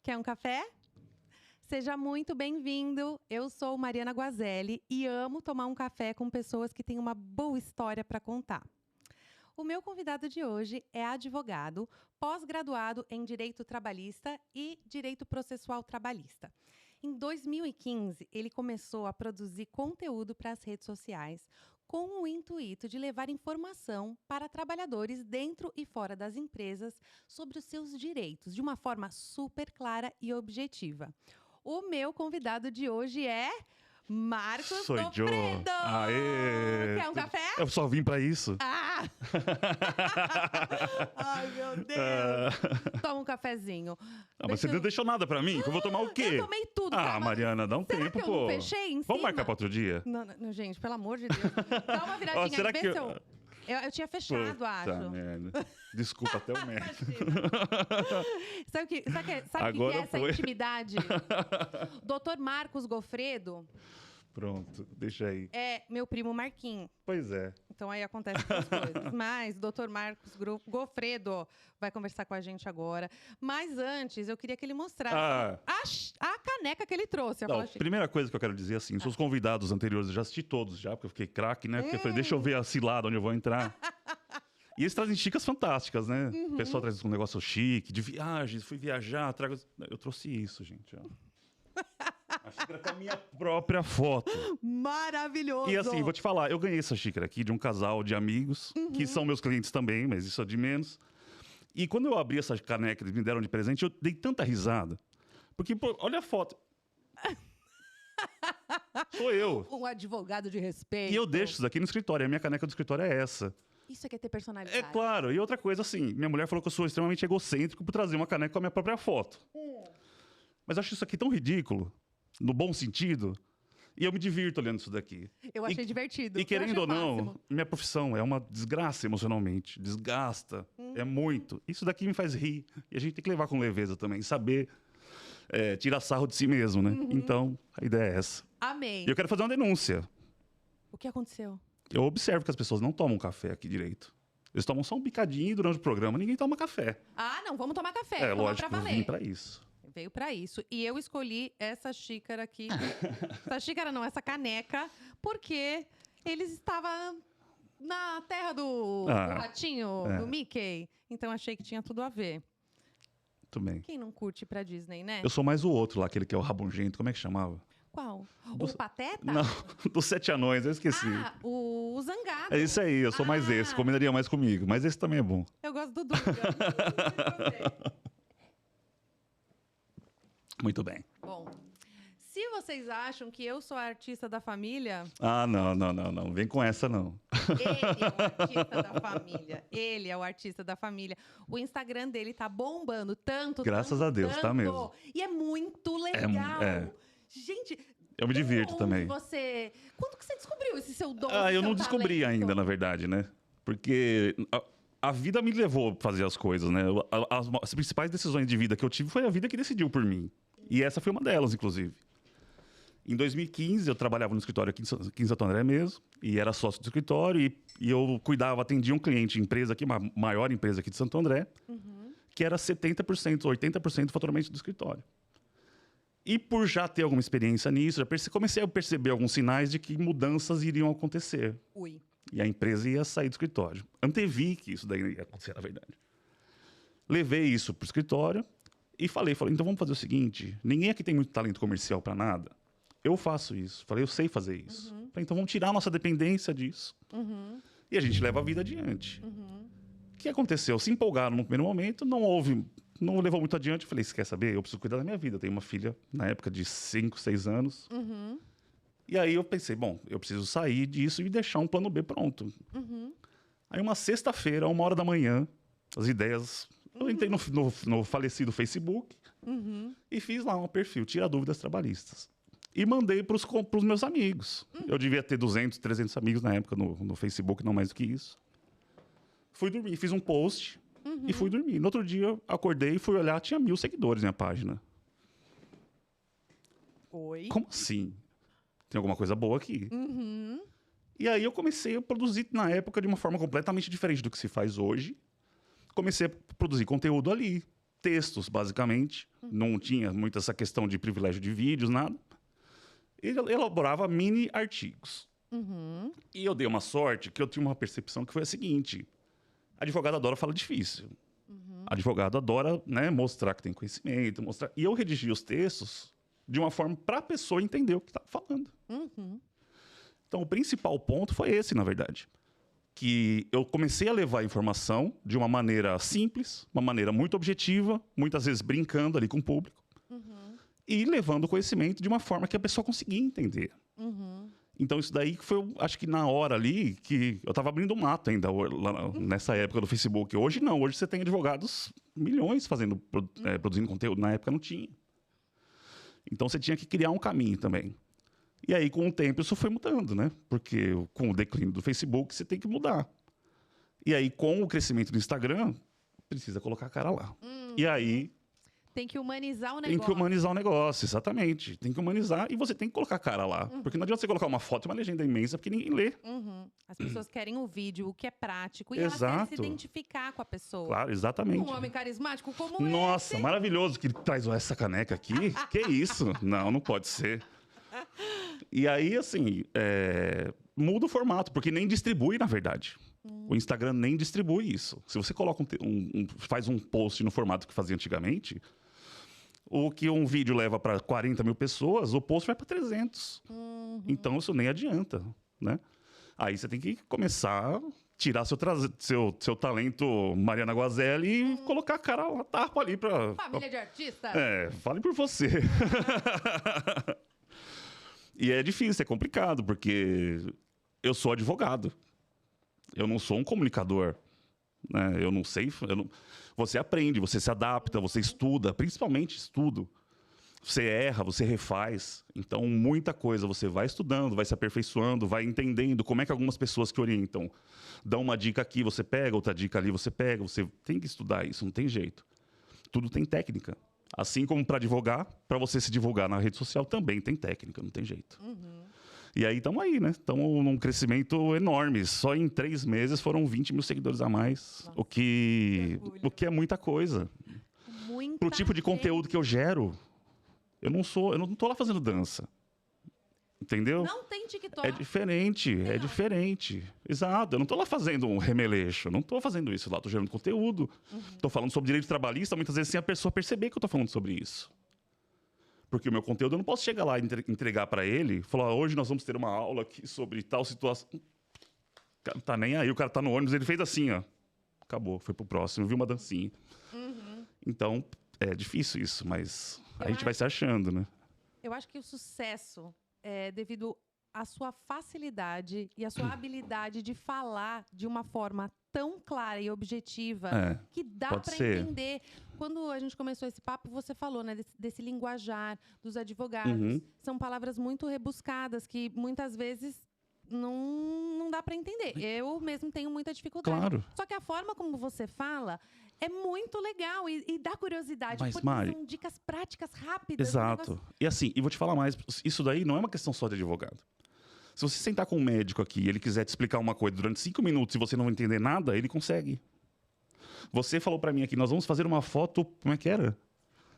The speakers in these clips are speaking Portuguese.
Quer um café? Seja muito bem-vindo. Eu sou Mariana Guazelli e amo tomar um café com pessoas que têm uma boa história para contar. O meu convidado de hoje é advogado, pós-graduado em Direito Trabalhista e Direito Processual Trabalhista. Em 2015, ele começou a produzir conteúdo para as redes sociais com o intuito de levar informação para trabalhadores dentro e fora das empresas sobre os seus direitos, de uma forma super clara e objetiva. O meu convidado de hoje é Marcos Gofredo! Aê! Quer um café? Eu só vim pra isso. Ah! Ai, meu Deus! Toma um cafezinho. Mas você não deixou nada pra mim? Que eu vou tomar o quê? Eu tomei tudo. Ah, Mariana, dá um Será tempo, que eu pô. não fechei em Vamos cima? marcar pra outro dia? Não, gente, pelo amor de Deus. Dá uma viradinha Ó, será aí, vê que se eu tinha fechado, Puta acho. merda. Desculpa até o merda. Sabe o que Agora é essa foi. intimidade? Doutor Marcos Gofredo Pronto, deixa aí. é meu primo Marquinhos. Pois é. Então aí acontecem essas coisas. Mas o doutor Marcos Gofredo vai conversar com a gente agora. Mas antes, eu queria que ele mostrasse a caneca que ele trouxe. Eu Não, falo, primeira coisa que eu quero dizer assim, seus convidados anteriores, eu já assisti todos já, porque eu fiquei craque, né? Porque eu falei, deixa eu ver a cilada onde eu vou entrar. E eles trazem xícaras fantásticas, né? O pessoal traz um negócio chique, de viagens, fui viajar, trago... Eu trouxe isso, gente, ó. A xícara com a minha própria foto. maravilhoso! E assim, vou te falar, eu ganhei essa xícara aqui de um casal de amigos, que são meus clientes também, mas isso é de menos. E quando eu abri essa caneca, eles me deram de presente, eu dei tanta risada. Porque, pô, olha a foto. Sou eu. Um advogado de respeito. E eu deixo isso aqui no escritório. A minha caneca do escritório é essa. Isso aqui é ter personalidade. É claro. E outra coisa, assim, minha mulher falou que eu sou extremamente egocêntrico por trazer uma caneca com a minha própria foto. Mas eu acho isso aqui tão ridículo, no bom sentido, e eu me divirto olhando isso daqui. Eu achei divertido. E Eu querendo achei ou não, máximo. minha profissão é uma desgraça emocionalmente. Desgasta. É muito. Isso daqui me faz rir. E a gente tem que levar com leveza também. Saber tirar sarro de si mesmo, né? Então, a ideia é essa. Amei. E eu quero fazer uma denúncia. O que aconteceu? Eu observo que as pessoas não tomam café aqui direito. Eles tomam só um picadinho durante o programa. Ninguém toma café. Ah, não, vamos tomar café. É, tomar lógico, pra eu valer. vim pra isso. Veio pra isso. E eu escolhi essa xícara aqui. Essa xícara não, essa caneca, porque eles estavam na terra do ratinho, do Mickey. Então achei que tinha tudo a ver. Muito bem. Quem não curte ir pra Disney, né? Eu sou mais o outro lá, aquele que é o rabugento. Como é que chamava? Qual? O Pateta? Não, dos 7 anões, eu esqueci. Ah, o Zangado. É isso aí, eu sou mais esse. Combinaria mais comigo. Mas esse também é bom. Eu gosto do Dunga. Muito bem. Bom, se vocês acham que eu sou a artista da família, Ah, não. Vem com essa, não. ele é o artista da família. Ele é o artista da família. O Instagram dele tá bombando tanto. Graças a Deus, tá mesmo. E é muito legal. é. Gente, Eu me divirto onde também. Quando que você descobriu esse seu dom? Ah, esse eu seu não descobri talento? ainda, na verdade, né? Porque a vida me levou a fazer as coisas, né? As principais decisões de vida que eu tive foi a vida que decidiu por mim. E essa foi uma delas, inclusive. Em 2015, eu trabalhava no escritório aqui em Santo André mesmo, e era sócio do escritório, e eu atendia um cliente, empresa aqui, uma maior empresa aqui de Santo André, que era 70%, 80% do faturamento do escritório. E por já ter alguma experiência nisso, comecei a perceber alguns sinais de que mudanças iriam acontecer. Ui. E a empresa ia sair do escritório. Antevi que isso daí ia acontecer, na verdade. Levei isso para o escritório e falei, então vamos fazer o seguinte, ninguém aqui tem muito talento comercial para nada. Eu faço isso. Falei, eu sei fazer isso. Falei, então vamos tirar a nossa dependência disso. E a gente leva a vida adiante. O que aconteceu? Se empolgaram no primeiro momento, não levou muito adiante. Eu falei, você quer saber? Eu preciso cuidar da minha vida. Eu tenho uma filha, na época, de 5, 6 anos. E aí eu pensei, bom, eu preciso sair disso e deixar um plano B pronto. Aí uma sexta-feira, 1h da manhã, as ideias... Eu entrei no falecido Facebook e fiz lá um perfil, Tira Dúvidas Trabalhistas. E mandei para os meus amigos. Eu devia ter 200, 300 amigos na época no Facebook, não mais do que isso. Fui dormir, fiz um post e fui dormir. No outro dia, acordei e fui olhar, tinha 1.000 seguidores na página. Oi? Como assim? Tem alguma coisa boa aqui. E aí eu comecei a produzir, na época, de uma forma completamente diferente do que se faz hoje. Comecei a produzir conteúdo ali. textos, basicamente. Não tinha muito essa questão de privilégio de vídeos, nada. E elaborava mini artigos. E eu dei uma sorte que eu tinha uma percepção que foi a seguinte: advogado adora falar difícil. Advogado adora, né, mostrar que tem conhecimento, mostrar. E eu redigi os textos de uma forma para a pessoa entender o que estava falando. Então, o principal ponto foi esse, na verdade. Que eu comecei a levar a informação de uma maneira simples, uma maneira muito objetiva, muitas vezes brincando ali com o público, e levando o conhecimento de uma forma que a pessoa conseguia entender. Então, isso daí foi, acho que na hora ali, que eu estava abrindo mato ainda, lá nessa época do Facebook. Hoje não, hoje você tem advogados milhões produzindo conteúdo, na época não tinha. Então, você tinha que criar um caminho também. E aí, com o tempo, isso foi mudando, né? Porque com o declínio do Facebook, você tem que mudar. E aí, com o crescimento do Instagram, precisa colocar a cara lá. E aí... Tem que humanizar o negócio. Tem que humanizar o negócio, exatamente. Tem que humanizar e você tem que colocar a cara lá. Porque não adianta você colocar uma foto e uma legenda imensa, porque ninguém lê. As pessoas querem o vídeo, o que é prático. E Exato. elas querem se identificar com a pessoa. Claro, exatamente. Um homem carismático como Nossa, esse. maravilhoso que ele traz essa caneca aqui. Que isso? Não, não pode ser. E aí, assim, muda o formato, porque nem distribui, na verdade. O Instagram nem distribui isso. Se você coloca faz um post no formato que fazia antigamente, o que um vídeo leva para 40 mil pessoas, o post vai para 300. Então, isso nem adianta, né? Aí você tem que começar a tirar seu talento Mariana Guazelli e colocar a cara a tapa ali para... Família de artistas. Fale por você. E é difícil, é complicado, porque eu sou advogado. Eu não sou um comunicador. Né? Eu não sei... Você aprende, você se adapta, você estuda, principalmente estudo. Você erra, você refaz. Então, muita coisa você vai estudando, vai se aperfeiçoando, vai entendendo como é que algumas pessoas que orientam dão uma dica aqui, você pega, outra dica ali, você pega. Você tem que estudar isso, não tem jeito. Tudo tem técnica. Assim como para advogar, para você se divulgar na rede social também tem técnica, não tem jeito. E aí estamos aí, né? Estamos num crescimento enorme. Só em 3 meses foram 20 mil seguidores a mais. Nossa, o que é muita coisa. Pro tipo de conteúdo que eu gero, eu não tô lá fazendo dança. Entendeu? Não tem TikTok. É diferente. Exato. Eu não tô lá fazendo um remeleixo. Não tô fazendo isso lá. Tô gerando conteúdo. Tô falando sobre direito trabalhista, muitas vezes sem a pessoa perceber que eu tô falando sobre isso. Porque o meu conteúdo, eu não posso chegar lá e entregar para ele e falar, hoje nós vamos ter uma aula aqui sobre tal situação. O cara não tá nem aí, o cara tá no ônibus, ele fez assim, ó. Acabou, foi pro próximo, viu uma dancinha. Então, é difícil isso, mas a gente vai se achando, né? Eu acho que o sucesso é devido à sua facilidade e à sua habilidade de falar de uma forma tão clara e objetiva que dá para entender. Quando a gente começou esse papo, você falou, né, desse linguajar dos advogados. São palavras muito rebuscadas que muitas vezes não dá para entender. Eu mesmo tenho muita dificuldade. Claro. Só que a forma como você fala é muito legal e dá curiosidade. Mas, porque Mari, são dicas práticas, rápidas. Exato. E assim, e vou te falar mais, isso daí não é uma questão só de advogado. Se você sentar com um médico aqui e ele quiser te explicar uma coisa durante 5 minutos e você não entender nada, ele consegue. Você falou pra mim aqui, nós vamos fazer uma foto, como é que era?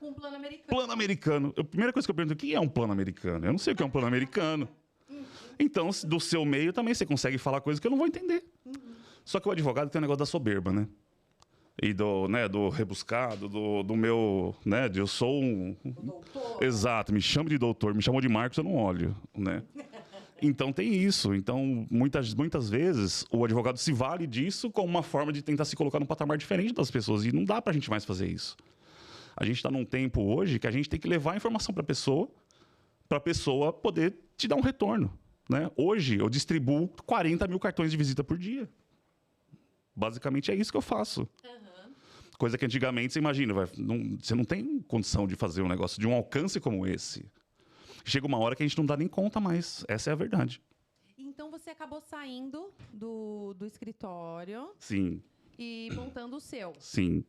Um plano americano. Plano americano. A primeira coisa que eu pergunto, o que é um plano americano? Eu não sei o que é um plano americano. Então, do seu meio também você consegue falar coisas que eu não vou entender. Só que o advogado tem um negócio da soberba, né? E do rebuscado, do meu, né? Eu sou um... Doutor. Exato, me chama de doutor, me chamou de Marcos, eu não olho, né? Então tem isso. Então, muitas vezes, o advogado se vale disso como uma forma de tentar se colocar num patamar diferente das pessoas. E não dá pra gente mais fazer isso. A gente está num tempo hoje que a gente tem que levar a informação para a pessoa poder te dar um retorno. Né? Hoje, eu distribuo 40 mil cartões de visita por dia. Basicamente, é isso que eu faço. Coisa que antigamente, você imagina, você não tem condição de fazer um negócio de um alcance como esse. Chega uma hora que a gente não dá nem conta mais. Essa é a verdade. Então, você acabou saindo do escritório. Sim. E montando o seu. Sim.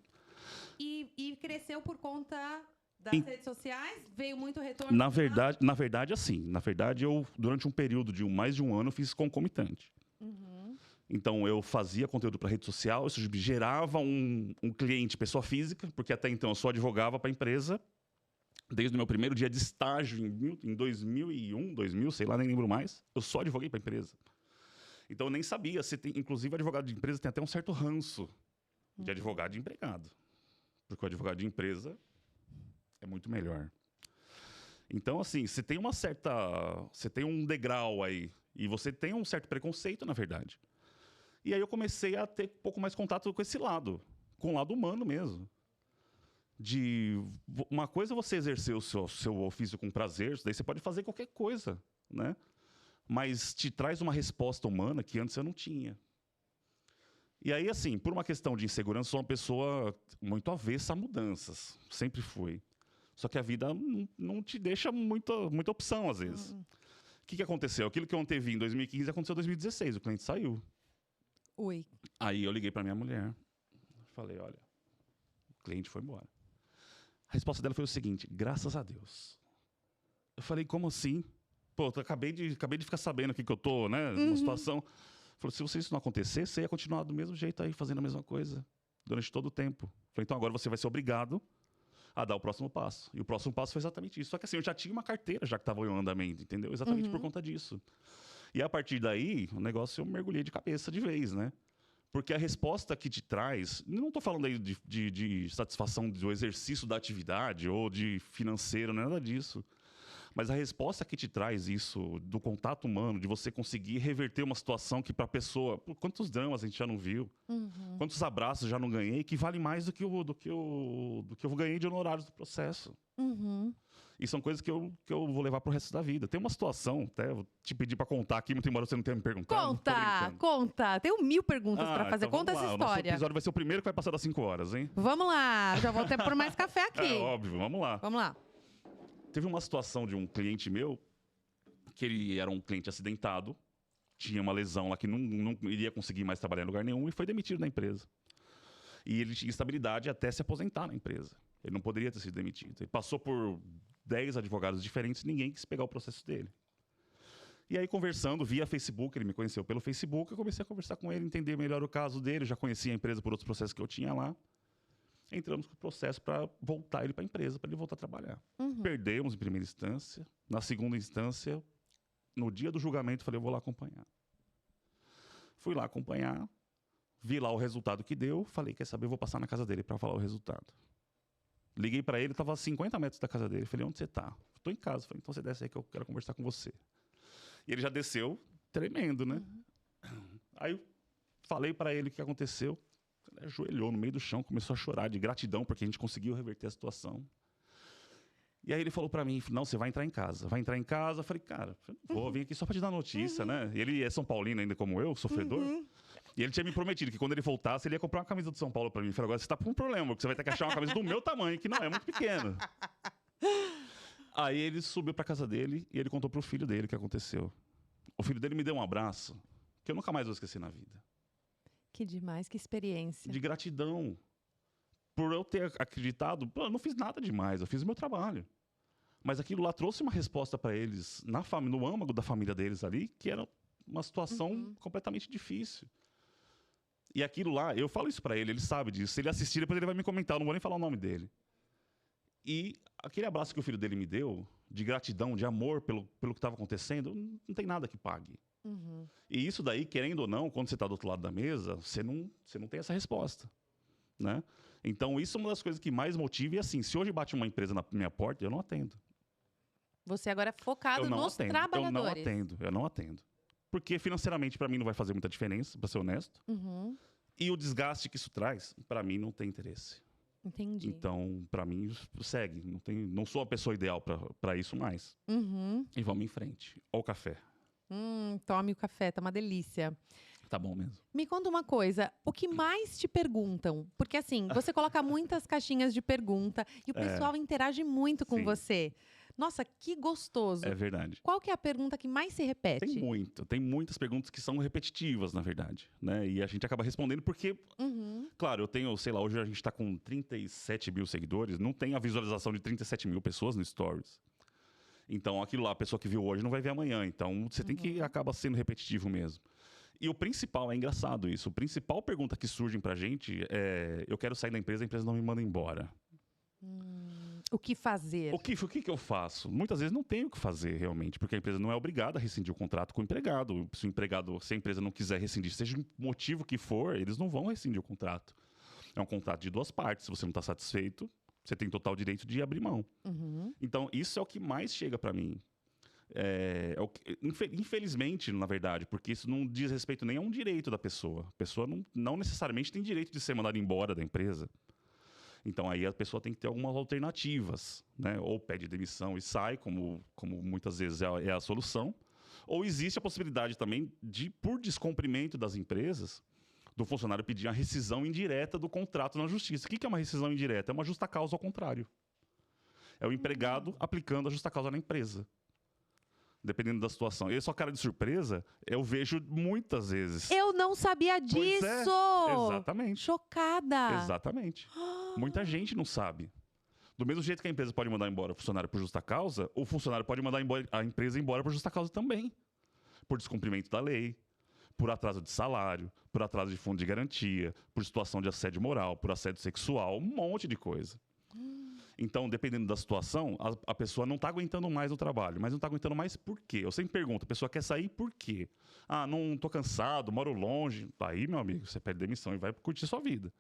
E cresceu por conta das redes sociais? Veio muito retorno? Na verdade, assim. Na verdade, eu, durante um período de mais de um ano, fiz concomitante. Então, eu fazia conteúdo para rede social, isso gerava um cliente, pessoa física, porque até então eu só advogava para a empresa. Desde o meu primeiro dia de estágio, em 2001, 2000, sei lá, nem lembro mais, eu só advoguei para a empresa. Então, eu nem sabia. Inclusive, advogado de empresa tem até um certo ranço de advogado de empregado. Porque o advogado de empresa é muito melhor. Então, assim, você tem você tem um degrau aí. E você tem um certo preconceito, na verdade. E aí eu comecei a ter um pouco mais contato com esse lado. Com o lado humano mesmo. Uma coisa é você exercer o seu ofício com prazer, daí você pode fazer qualquer coisa, né? Mas te traz uma resposta humana que antes eu não tinha. E aí, assim, por uma questão de insegurança, sou uma pessoa muito avessa a mudanças. Sempre fui. Só que a vida não te deixa muita opção, às vezes. O que aconteceu? Aquilo que eu antevi em 2015 aconteceu em 2016. O cliente saiu. Oi. Aí eu liguei para minha mulher. Falei, olha, o cliente foi embora. A resposta dela foi o seguinte, graças a Deus. Eu falei, como assim? Pô, acabei de ficar sabendo aqui que eu tô, né, numa situação. Falei, se isso não acontecer, você ia continuar do mesmo jeito aí, fazendo a mesma coisa, durante todo o tempo. Falei, então agora você vai ser obrigado a dar o próximo passo. E o próximo passo foi exatamente isso. Só que assim, eu já tinha uma carteira, já que estava em andamento, entendeu? Exatamente por conta disso. E a partir daí, o negócio eu mergulhei de cabeça de vez, né? Porque a resposta que te traz, não estou falando aí de satisfação do exercício da atividade ou de financeiro, não é nada disso. Mas a resposta que te traz isso, do contato humano, de você conseguir reverter uma situação que para a pessoa... Quantos dramas a gente já não viu? Quantos abraços já não ganhei, que vale mais do que eu ganhei de honorários do processo. E são coisas que eu vou levar pro resto da vida. Tem uma situação, até vou te pedir para contar aqui, muito embora você não tenha me perguntado. Conta. Tenho 1000 perguntas para fazer. Então conta essa história. O nosso episódio vai ser o primeiro que vai passar das 5 horas, hein? Vamos lá. Já vou até por mais café aqui. É óbvio, vamos lá. Vamos lá. Teve uma situação de um cliente meu, que ele era um cliente acidentado, tinha uma lesão lá que não iria conseguir mais trabalhar em lugar nenhum e foi demitido da empresa. E ele tinha estabilidade até se aposentar na empresa. Ele não poderia ter sido demitido. Ele passou por 10 advogados diferentes, ninguém quis pegar o processo dele. E aí, conversando via Facebook, ele me conheceu pelo Facebook, eu comecei a conversar com ele, entender melhor o caso dele, eu já conhecia a empresa por outros processos que eu tinha lá. Entramos com o processo para voltar ele para a empresa, para ele voltar a trabalhar. Perdemos em primeira instância. Na segunda instância, no dia do julgamento, falei, eu vou lá acompanhar. Fui lá acompanhar, vi lá o resultado que deu, falei, quer saber, eu vou passar na casa dele para falar o resultado. Liguei para ele, estava a 50 metros da casa dele. Falei, onde você está? Estou em casa. Falei, então você desce aí que eu quero conversar com você. E ele já desceu, tremendo, né? Aí eu falei para ele o que aconteceu. Ele ajoelhou no meio do chão, começou a chorar de gratidão, porque a gente conseguiu reverter a situação. E aí ele falou para mim, não, você vai entrar em casa. Vai entrar em casa. Eu falei, cara, eu não vou vir aqui só para te dar notícia, né? E ele é São Paulino ainda como eu, sofredor. E ele tinha me prometido que quando ele voltasse, ele ia comprar uma camisa do São Paulo para mim. Eu falei, agora você tá com um problema, porque você vai ter que achar uma camisa do meu tamanho, que não é muito pequena. Aí ele subiu para casa dele e ele contou pro filho dele o que aconteceu. O filho dele me deu um abraço que eu nunca mais vou esquecer na vida. Que demais, que experiência. De gratidão. Por eu ter acreditado, pô, eu não fiz nada demais, eu fiz o meu trabalho. Mas aquilo lá trouxe uma resposta para eles, no âmago da família deles ali, que era uma situação completamente difícil. E aquilo lá, eu falo isso para ele, ele sabe disso. Se ele assistir, depois ele vai me comentar, eu não vou nem falar o nome dele. E aquele abraço que o filho dele me deu, de gratidão, de amor pelo que estava acontecendo, não tem nada que pague. E isso daí, querendo ou não, quando você está do outro lado da mesa, você não tem essa resposta, né? Então, isso é uma das coisas que mais motiva. E assim, se hoje bate uma empresa na minha porta, eu não atendo. Você agora é focado nos trabalhadores. Eu não atendo. Porque financeiramente, para mim, não vai fazer muita diferença, para ser honesto. E o desgaste que isso traz, para mim, não tem interesse. Entendi. Então, para mim, segue. Não sou a pessoa ideal para isso mais. E vamos em frente. Olha o café. Tome o café, tá uma delícia. Tá bom mesmo. Me conta uma coisa, o que mais te perguntam? Porque assim, você coloca muitas caixinhas de pergunta e o pessoal interage muito com você. Nossa, que gostoso. É verdade. Qual que é a pergunta que mais se repete? Tem muitas perguntas que são repetitivas, na verdade, né? E a gente acaba respondendo porque, claro, eu tenho, sei lá, hoje a gente está com 37 mil seguidores, não tem a visualização de 37 mil pessoas no Stories. Então, aquilo lá, a pessoa que viu hoje não vai ver amanhã. Então, você tem que acaba sendo repetitivo mesmo. E o principal, é engraçado isso, a principal pergunta que surge pra gente é: eu quero sair da empresa, a empresa não me manda embora. O que fazer? O que eu faço? Muitas vezes não tenho o que fazer realmente, porque a empresa não é obrigada a rescindir o contrato com o empregado. Se a empresa não quiser rescindir, seja o motivo que for, eles não vão rescindir o contrato. É um contrato de duas partes. Se você não está satisfeito, você tem total direito de abrir mão. Então, isso é o que mais chega para mim. Infelizmente, na verdade, porque isso não diz respeito nem a um direito da pessoa. A pessoa não necessariamente tem direito de ser mandada embora da empresa. Então, aí a pessoa tem que ter algumas alternativas, né? Ou pede demissão e sai, como muitas vezes é a solução. Ou existe a possibilidade também de, por descumprimento das empresas, do funcionário pedir a rescisão indireta do contrato na justiça. O que é uma rescisão indireta? É uma justa causa ao contrário. É o empregado aplicando a justa causa na empresa. Dependendo da situação. E só cara de surpresa, eu vejo muitas vezes. Eu não sabia Pois disso! Exatamente. Chocada! Exatamente. Muita gente não sabe. Do mesmo jeito que a empresa pode mandar embora o funcionário por justa causa, o funcionário pode mandar a empresa embora por justa causa também. Por descumprimento da lei, por atraso de salário, por atraso de fundo de garantia, por situação de assédio moral, por assédio sexual, um monte de coisa. Então, dependendo da situação, a pessoa não está aguentando mais o trabalho. Mas não está aguentando mais por quê? Eu sempre pergunto, a pessoa quer sair por quê? Ah, não estou cansado, moro longe. Aí, meu amigo, você pede demissão e vai curtir sua vida.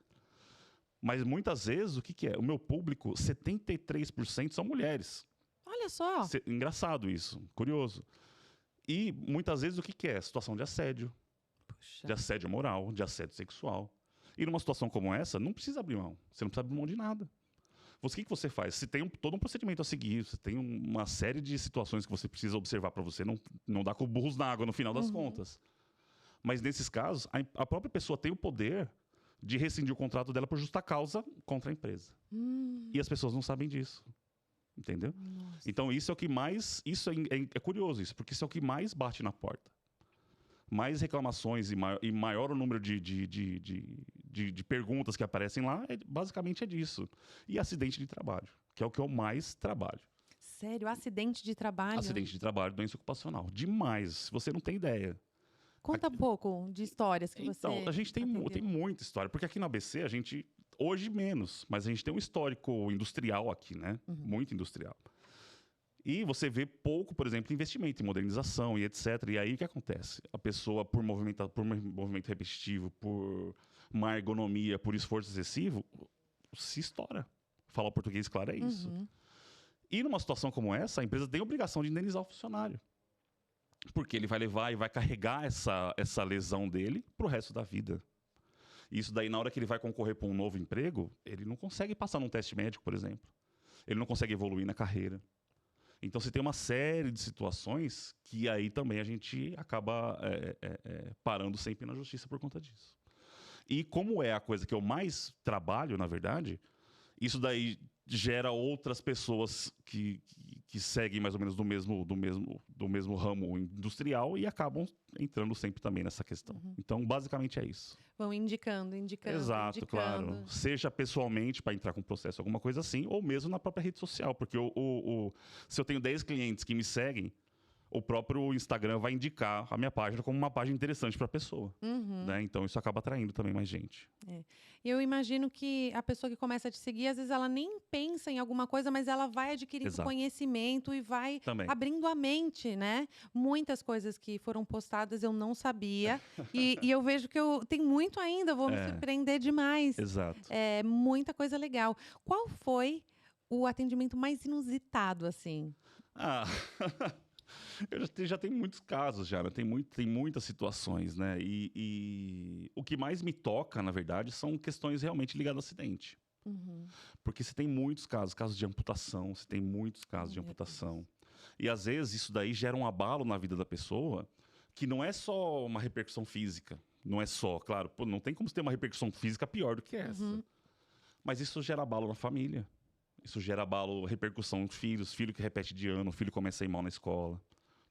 Mas muitas vezes, o que é? O meu público, 73% são mulheres. Olha só! Engraçado isso, curioso. E muitas vezes, o que é? Situação de assédio. Puxa. De assédio moral, de assédio sexual. E numa situação como essa, não precisa abrir mão. Você não precisa abrir mão de nada. O que você faz? Você tem todo um procedimento a seguir, você tem uma série de situações que você precisa observar para você não dar com burros na água no final das contas. Mas nesses casos, a própria pessoa tem o poder de rescindir o contrato dela por justa causa contra a empresa. E as pessoas não sabem disso. Entendeu? Nossa. Então isso é o que mais... É curioso isso, porque isso é o que mais bate na porta. Mais reclamações e maior o número de perguntas que aparecem lá, basicamente é disso. E acidente de trabalho, que é o que eu mais trabalho. Sério? Acidente de trabalho? Acidente de trabalho, doença ocupacional. Demais, você não tem ideia. Conta um pouco de histórias que você... Então, a gente tem muita história. Porque aqui na ABC, a gente... Hoje menos, mas a gente tem um histórico industrial aqui, né? Muito industrial. E você vê pouco, por exemplo, investimento em modernização e etc. E aí o que acontece? A pessoa, por movimento repetitivo, por má ergonomia, por esforço excessivo, se estoura. Falar português, claro, é isso. E numa situação como essa, a empresa tem a obrigação de indenizar o funcionário. Porque ele vai levar e vai carregar essa lesão dele para o resto da vida. Isso daí, na hora que ele vai concorrer para um novo emprego, ele não consegue passar num teste médico, por exemplo. Ele não consegue evoluir na carreira. Então, você tem uma série de situações que aí também a gente acaba parando sempre na justiça por conta disso. E como é a coisa que eu mais trabalho, na verdade, isso daí gera outras pessoas que seguem mais ou menos do mesmo ramo industrial e acabam entrando sempre também nessa questão. Então, basicamente é isso. Vão indicando. Exato, claro. Seja pessoalmente para entrar com processo, alguma coisa assim, ou mesmo na própria rede social. Porque se eu tenho 10 clientes que me seguem, o próprio Instagram vai indicar a minha página como uma página interessante para a pessoa. Né? Então, isso acaba atraindo também mais gente. Eu imagino que a pessoa que começa a te seguir, às vezes ela nem pensa em alguma coisa, mas ela vai adquirindo conhecimento e vai abrindo a mente, né? Muitas coisas que foram postadas eu não sabia. e eu vejo que tem muito ainda, eu vou me surpreender demais. Exato. Muita coisa legal. Qual foi o atendimento mais inusitado, assim? Eu já tenho muitos casos, já, né? Tem muitas situações, né? E o que mais me toca, na verdade, são questões realmente ligadas ao acidente. Porque você tem muitos casos de amputação, você tem muitos casos de amputação. E às vezes isso daí gera um abalo na vida da pessoa, que não é só uma repercussão física. Não é só, claro, não tem como ter uma repercussão física pior do que essa. Mas isso gera abalo na família. Isso gera abalo, repercussão em filhos, filho que repete de ano, filho começa a ir mal na escola.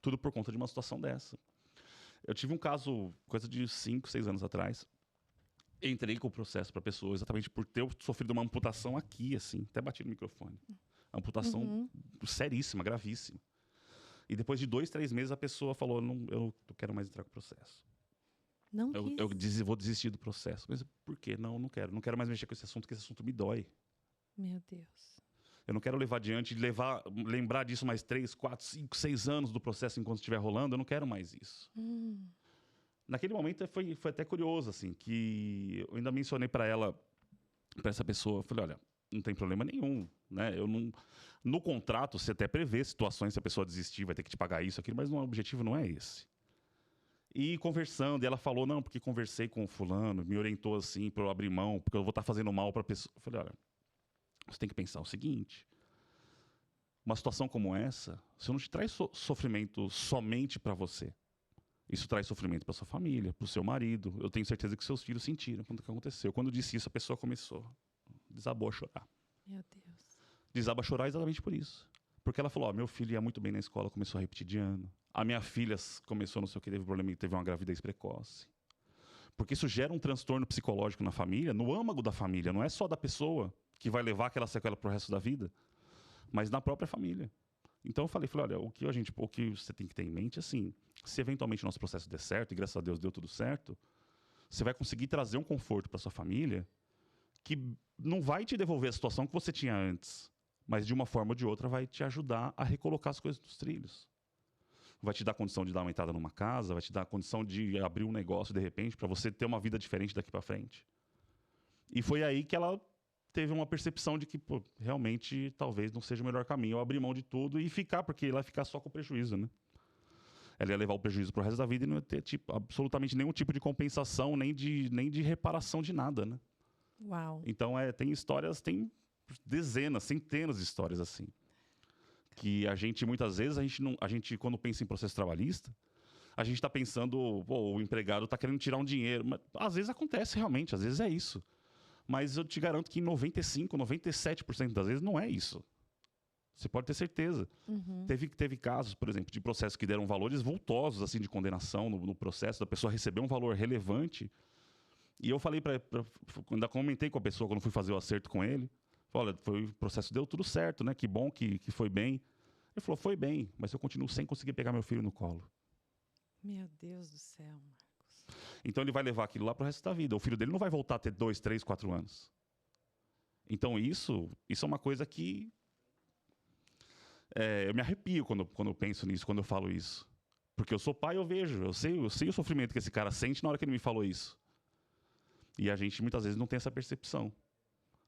Tudo por conta de uma situação dessa. Eu tive um caso, coisa de 5, 6 anos atrás. Entrei com o processo para a pessoa exatamente por ter sofrido uma amputação aqui, assim. Até bati no microfone. Amputação seríssima, gravíssima. E depois de 2, 3 meses a pessoa falou, eu não quero mais entrar com o processo. Não Eu quis. vou desistir do processo. Mas por quê? Não, não quero. Não quero mais mexer com esse assunto, porque esse assunto me dói. Meu Deus. Eu não quero levar adiante, lembrar disso mais 3, 4, 5, 6 anos do processo enquanto estiver rolando. Eu não quero mais isso. Naquele momento foi até curioso, assim, que eu ainda mencionei para essa pessoa, eu falei, olha, não tem problema nenhum, né? Eu não, no contrato você até prevê situações se a pessoa desistir, vai ter que te pagar isso, aquilo, mas o objetivo não é esse. E conversando, ela falou, não, porque conversei com o fulano, me orientou assim para eu abrir mão, porque eu vou estar fazendo mal para a pessoa. Eu falei, olha, você tem que pensar o seguinte: uma situação como essa, você não te traz sofrimento somente para você. Isso traz sofrimento para sua família, para o seu marido. Eu tenho certeza que seus filhos sentiram quando que aconteceu. Quando eu disse isso, a pessoa começou, desabou a chorar. Meu Deus. Desaba a chorar exatamente por isso. Porque ela falou, meu filho ia muito bem na escola, começou a repetir de ano. A minha filha começou, não sei o que, teve problema, teve uma gravidez precoce. Porque isso gera um transtorno psicológico na família, no âmago da família. Não é só da pessoa que vai levar aquela sequela pro resto da vida, mas na própria família. Então eu falei, olha, o que você tem que ter em mente, assim, se eventualmente o nosso processo der certo, e graças a Deus deu tudo certo, você vai conseguir trazer um conforto para sua família que não vai te devolver a situação que você tinha antes, mas de uma forma ou de outra vai te ajudar a recolocar as coisas nos trilhos. Vai te dar condição de dar uma entrada numa casa, vai te dar condição de abrir um negócio de repente para você ter uma vida diferente daqui para frente. E foi aí que ela teve uma percepção de que, pô, realmente talvez não seja o melhor caminho eu abrir mão de tudo e ficar, porque ela ia ficar só com o prejuízo, né? Ela ia levar o prejuízo pro resto da vida e não ia ter absolutamente nenhum tipo de compensação, nem de reparação de nada, né? Uau. Então tem histórias, tem dezenas, centenas de histórias assim. Que a gente, muitas vezes, a gente quando pensa em processo trabalhista, a gente está pensando, pô, o empregado está querendo tirar um dinheiro. Mas, às vezes acontece realmente, às vezes é isso. Mas eu te garanto que em 95%, 97% das vezes não é isso. Você pode ter certeza. Teve casos, por exemplo, de processos que deram valores vultosos assim, de condenação no processo, da pessoa receber um valor relevante. E eu falei ainda comentei com a pessoa quando fui fazer o acerto com ele. Olha, o processo deu tudo certo, né? Que bom que foi bem. Ele falou, foi bem, mas eu continuo sem conseguir pegar meu filho no colo. Meu Deus do céu, Marcos. Então ele vai levar aquilo lá pro resto da vida. O filho dele não vai voltar a ter 2, 3, 4 anos. Então isso é uma coisa que eu me arrepio quando eu penso nisso, quando eu falo isso. Porque eu sou pai, eu vejo, eu sei o sofrimento que esse cara sente na hora que ele me falou isso. E a gente muitas vezes não tem essa percepção.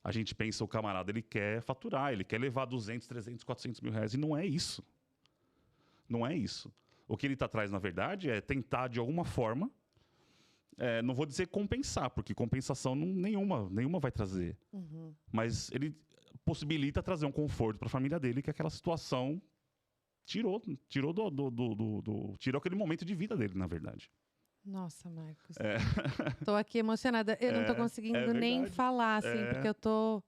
A gente pensa, o camarada, ele quer faturar, ele quer levar 200, 300, 400 mil reais. E não é isso. Não é isso. O que ele está atrás, na verdade, é tentar, de alguma forma, não vou dizer compensar, porque compensação nenhuma vai trazer. Mas ele possibilita trazer um conforto para a família dele, que aquela situação tirou aquele momento de vida dele, na verdade. Nossa, Marcos. Tô aqui emocionada. Eu não tô conseguindo nem falar, assim, porque eu tô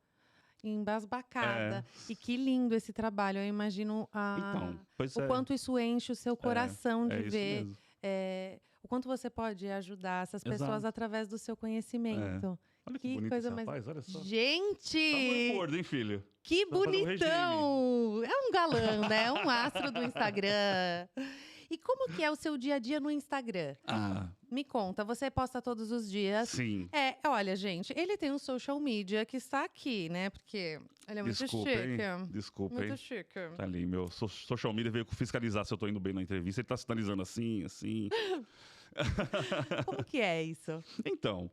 embasbacada. E que lindo esse trabalho. Eu imagino o quanto isso enche o seu coração de ver. O quanto você pode ajudar essas pessoas através do seu conhecimento. Olha que bonito coisa esse mais... rapaz, olha só. Gente! Tá gordo, hein, filho? Que bonitão! É um galã, né? Um astro do Instagram. E como que é o seu dia a dia no Instagram? Me conta, você posta todos os dias. Sim. Olha, gente, ele tem um social media que está aqui, né? Porque ele é muito chique. Desculpa, muito hein? chique. Tá ali, meu social media veio fiscalizar se eu tô indo bem na entrevista. Ele tá sinalizando assim. Como que é isso? Então,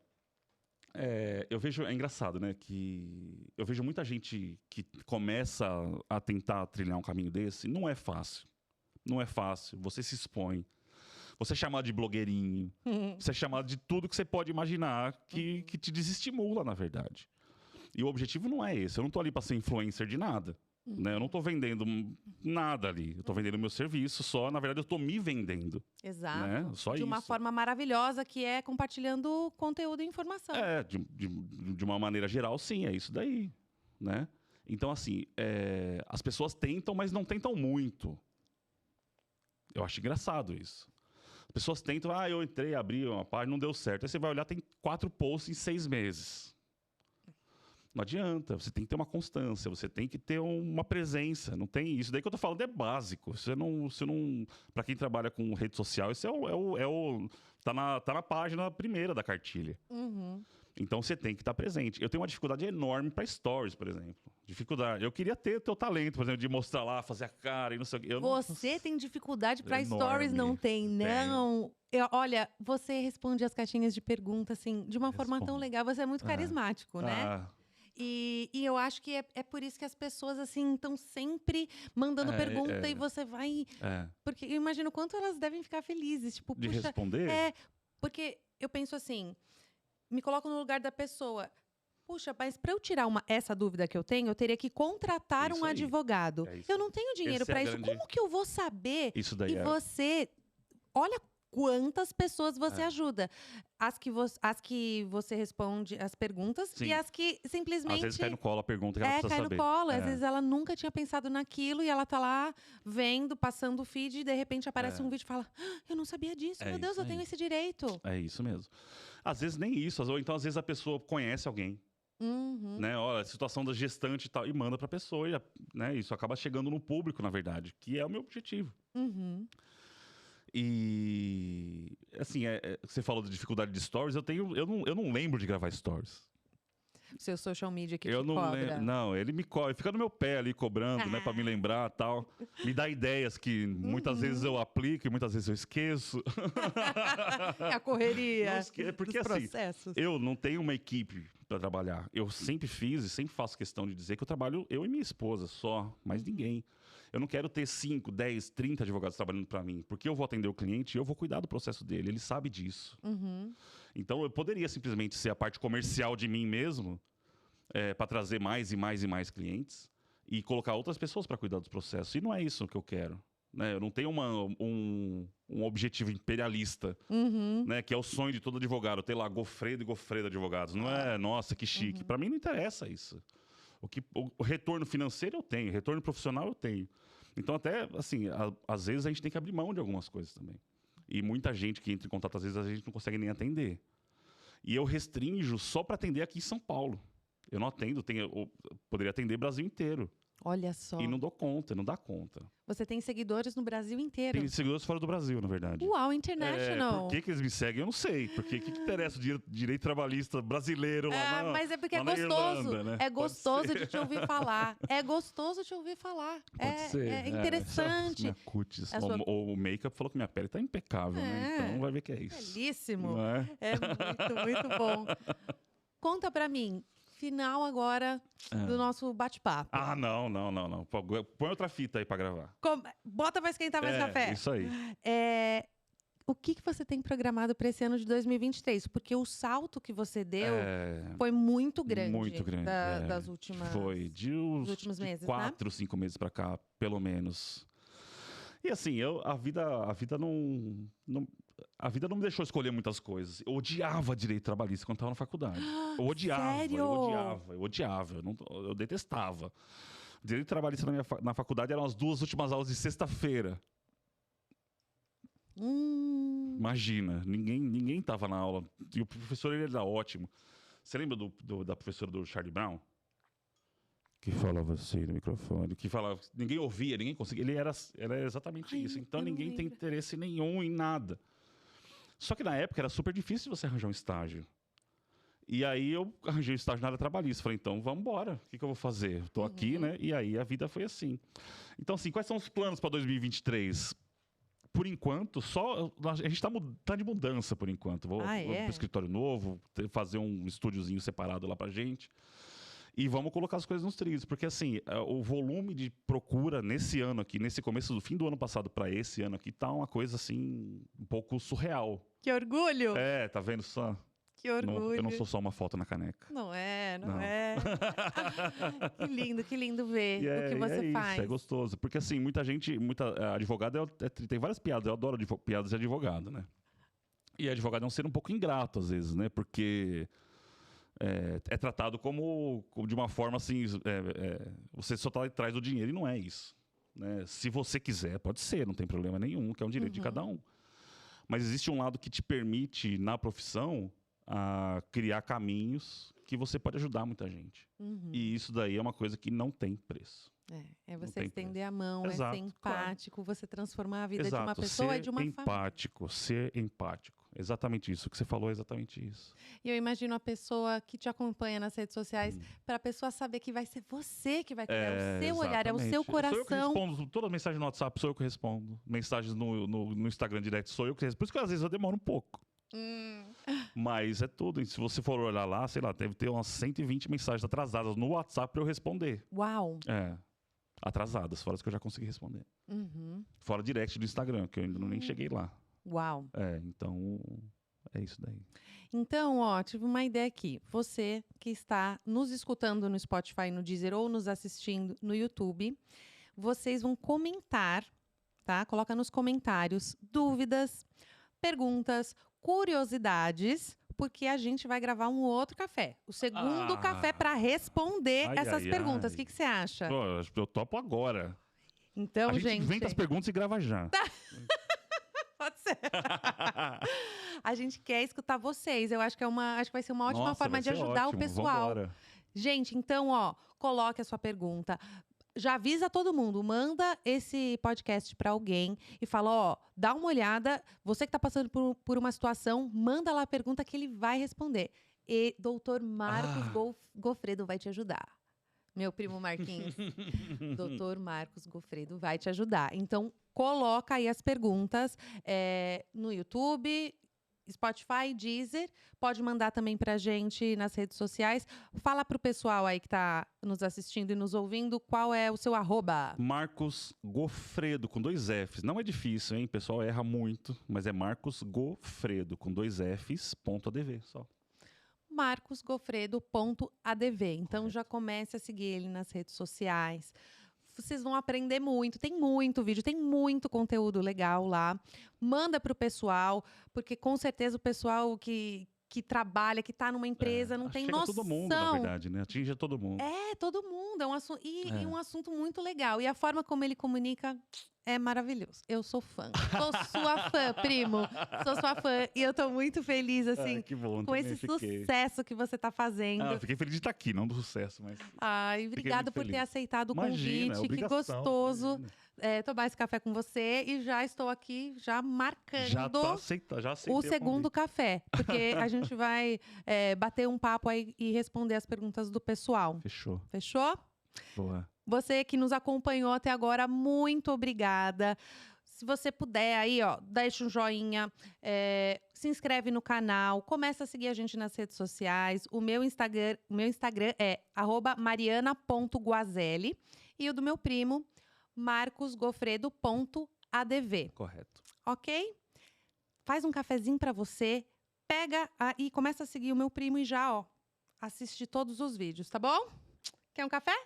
eu vejo, é engraçado, né? Que eu vejo muita gente que começa a tentar trilhar um caminho desse. Não é fácil. Não é fácil. Você se expõe. Você é chamado de blogueirinho. Você é chamado de tudo que você pode imaginar que te desestimula, na verdade. E o objetivo não é esse. Eu não tô ali para ser influencer de nada. Né? Eu não tô vendendo nada ali. Eu tô vendendo meu serviço só. Na verdade, eu tô me vendendo. Exato. Né? Só de uma forma maravilhosa, que é compartilhando conteúdo e informação. De uma maneira geral, sim. É isso daí. Né? Então, assim, as pessoas tentam, mas não tentam muito. Eu acho engraçado isso. As pessoas tentam, eu entrei, abri uma página, não deu certo. Aí você vai olhar, tem 4 posts em 6 meses. Não adianta, você tem que ter uma constância, você tem que ter uma presença, não tem isso. Daí que eu tô falando é básico. Você não, para quem trabalha com rede social, isso tá na página primeira da cartilha. Uhum. Então você tem que estar presente. Eu tenho uma dificuldade enorme para stories, por exemplo. Dificuldade. Eu queria ter teu talento, por exemplo, de mostrar lá, fazer a cara e não sei o quê. Você tem dificuldade para Enorme. stories? Não tem, não. Olha, você responde as caixinhas de pergunta, assim, de uma forma tão legal. Você é muito carismático, né? E eu acho que é por isso que as pessoas, assim, estão sempre mandando pergunta e você vai... Porque eu imagino o quanto elas devem ficar felizes. Tipo, de puxa, responder? Porque eu penso assim, me coloco no lugar da pessoa. Puxa, mas para eu tirar essa dúvida que eu tenho, eu teria que contratar um advogado. Eu não tenho dinheiro para isso. Como que eu vou saber? Isso daí você... Olha quantas pessoas você ajuda. As que você responde as perguntas. Sim. E as que simplesmente... Às vezes cai no colo a pergunta que ela precisa saber. Cai no colo. Às vezes ela nunca tinha pensado naquilo e ela tá lá vendo, passando o feed e de repente aparece um vídeo e fala, eu não sabia disso. Meu Deus, eu tenho esse direito. É isso mesmo. Às vezes nem isso. Ou então às vezes a pessoa conhece alguém. Né? Olha, a situação da gestante e tal. E manda pra pessoa. E, né? Isso acaba chegando no público, na verdade. Que é o meu objetivo. E, assim, você falou de dificuldade de stories, eu não lembro de gravar stories. Seu social media que eu te não cobra. Não, ele me cobra, fica no meu pé ali cobrando, né, pra me lembrar e tal. Me dá ideias que muitas vezes eu aplico e muitas vezes eu esqueço. A correria porque dos processos. Assim, eu não tenho uma equipe para trabalhar. Eu sempre fiz e sempre faço questão de dizer que eu trabalho eu e minha esposa só, mais ninguém. Eu não quero ter 5, 10, 30 advogados trabalhando para mim, porque eu vou atender o cliente e eu vou cuidar do processo dele. Ele sabe disso. Então, eu poderia simplesmente ser a parte comercial de mim mesmo, para trazer mais e mais e mais clientes e colocar outras pessoas para cuidar dos processos. E não é isso que eu quero. Né? Eu não tenho um objetivo imperialista, né? Que é o sonho de todo advogado, ter lá Gofredo e Gofredo advogados. Não é, nossa, que chique. Para mim não interessa isso. O retorno financeiro eu tenho, retorno profissional eu tenho. Então, até, assim, às vezes a gente tem que abrir mão de algumas coisas também. E muita gente que entra em contato, às vezes a gente não consegue nem atender. E eu restringo só para atender aqui em São Paulo. Eu não atendo, eu poderia atender o Brasil inteiro. Olha só. E não dou conta, não dá conta. Você tem seguidores no Brasil inteiro. Tem seguidores fora do Brasil, na verdade. Uau, international. Por que eles me seguem? Eu não sei. Porque o que interessa o direito trabalhista brasileiro lá mas é porque é gostoso. Irlanda, né? É gostoso de te ouvir falar. É gostoso de ouvir falar. Pode ser. É interessante. Minha cutis. O make-up falou que minha pele tá impecável, né? Então vai ver que é isso. Belíssimo. É muito, muito bom. Conta pra mim. Final agora do nosso bate-papo. Ah, não. Põe outra fita aí pra gravar. Bota pra esquentar mais café. Isso aí. O que você tem programado para esse ano de 2023? Porque o salto que você deu foi muito grande. Muito grande. Das últimas... Foi. Dos últimos meses, 4, 5 meses pra cá, pelo menos. E assim, a vida não me deixou escolher muitas coisas. Eu odiava direito trabalhista quando estava na faculdade. Eu odiava. Sério? Eu odiava. Eu detestava. Direito trabalhista na faculdade eram as 2 últimas aulas de sexta-feira. Imagina, ninguém estava na aula. E o professor, ele era ótimo. Você lembra da professora do Charlie Brown? Que falava assim no microfone, que falava, ninguém ouvia, ninguém conseguia. Ele era exatamente isso. Então ninguém tem interesse nenhum em nada. Só que na época era super difícil você arranjar um estágio. E aí eu arranjei um estágio na área trabalhista. Falei, então vamos embora. O que eu vou fazer? Estou aqui, né? E aí a vida foi assim. Então, assim, quais são os planos para 2023? Por enquanto, a gente tá de mudança por enquanto. Vou para o escritório novo, fazer um estúdiozinho separado lá pra gente. E vamos colocar as coisas nos trilhos, porque assim, o volume de procura nesse ano aqui, nesse começo do fim do ano passado para esse ano aqui, tá uma coisa assim, um pouco surreal. Que orgulho! Tá vendo só? Que orgulho. Eu não sou só uma foto na caneca. Não é. Que lindo ver o que você faz. Isso, é gostoso. Porque assim, muita advogado tem várias piadas, eu adoro piadas de advogado, né? E advogado é um ser um pouco ingrato às vezes, né? Porque... É tratado como de uma forma assim, você só está atrás do dinheiro e não é isso. Né? Se você quiser, pode ser, não tem problema nenhum, que é um direito de cada um. Mas existe um lado que te permite, na profissão, criar caminhos que você pode ajudar muita gente. Uhum. E isso daí é uma coisa que não tem preço. É Não você tem estender a mão, Exato, é ser empático, você transformar a vida Exato, de uma pessoa e de uma ser família. empático, ser empático. Exatamente isso. O que você falou é exatamente isso. E eu imagino a pessoa que te acompanha nas redes sociais, para a pessoa saber que vai ser você que vai criar, é o seu olhar, é o seu coração. Sou eu que respondo toda mensagem no WhatsApp, sou eu que respondo. Mensagens no Instagram Direct, sou eu que respondo. Por isso que às vezes eu demoro um pouco. Mas é tudo. E se você for olhar lá, sei lá, deve ter umas 120 mensagens atrasadas no WhatsApp para eu responder. Uau! Atrasadas, fora as que eu já consegui responder. Uhum. Fora direct do Instagram, que eu ainda nem cheguei lá. Uau! Então, é isso daí. Então, tive uma ideia aqui. Você que está nos escutando no Spotify, no Deezer ou nos assistindo no YouTube, vocês vão comentar, tá? Coloca nos comentários dúvidas, perguntas, curiosidades, porque a gente vai gravar um outro café. O segundo café para responder essas perguntas. O que você acha? Pô, eu topo agora. Então, a gente gente... inventa as perguntas e grava já. Pode ser. A gente quer escutar vocês. Eu acho que vai ser uma ótima forma de ajudar o pessoal. Vambora. Gente, então, coloque a sua pergunta. Já avisa todo mundo, manda esse podcast para alguém e fala, dá uma olhada, você que está passando por uma situação, manda lá a pergunta que ele vai responder. E doutor Marcos Gofredo vai te ajudar. Meu primo Marquinhos, doutor Marcos Gofredo vai te ajudar. Então, coloca aí as perguntas no YouTube, Spotify, Deezer. Pode mandar também pra gente nas redes sociais. Fala pro pessoal aí que tá nos assistindo e nos ouvindo, qual é o seu @? Marcos Gofredo, com 2 Fs. Não é difícil, hein? O pessoal erra muito, mas é Marcos Gofredo, com 2 Fs.adv, só. marcosgofredo.adv. Então, já comece a seguir ele nas redes sociais. Vocês vão aprender muito, tem muito vídeo, tem muito conteúdo legal lá. Manda pro pessoal, porque com certeza o pessoal que trabalha, que tá numa empresa, não tem noção. Todo mundo, na verdade, né? Atinge todo mundo. Todo mundo. É um assunto, e um assunto muito legal. E a forma como ele comunica é maravilhoso. Eu sou fã. Sou sua fã, primo. Sou sua fã. E eu tô muito feliz, assim, que bom, com esse sucesso que você tá fazendo. Eu fiquei feliz de estar aqui, não do sucesso, mas... Obrigado por ter aceitado o convite. Que gostoso tomar esse café com você. E já estou aqui, já marcando já aceitei o segundo café. Porque a gente vai bater um papo aí e responder as perguntas do pessoal. Fechou. Fechou? Boa. Você que nos acompanhou até agora, muito obrigada. Se você puder aí, deixa um joinha, se inscreve no canal, começa a seguir a gente nas redes sociais. O meu Instagram é @mariana.guazelli e o do meu primo, marcosgofredo.adv. Correto. Ok? Faz um cafezinho para você, pega e começa a seguir o meu primo e já, assiste todos os vídeos, tá bom? Quer um café?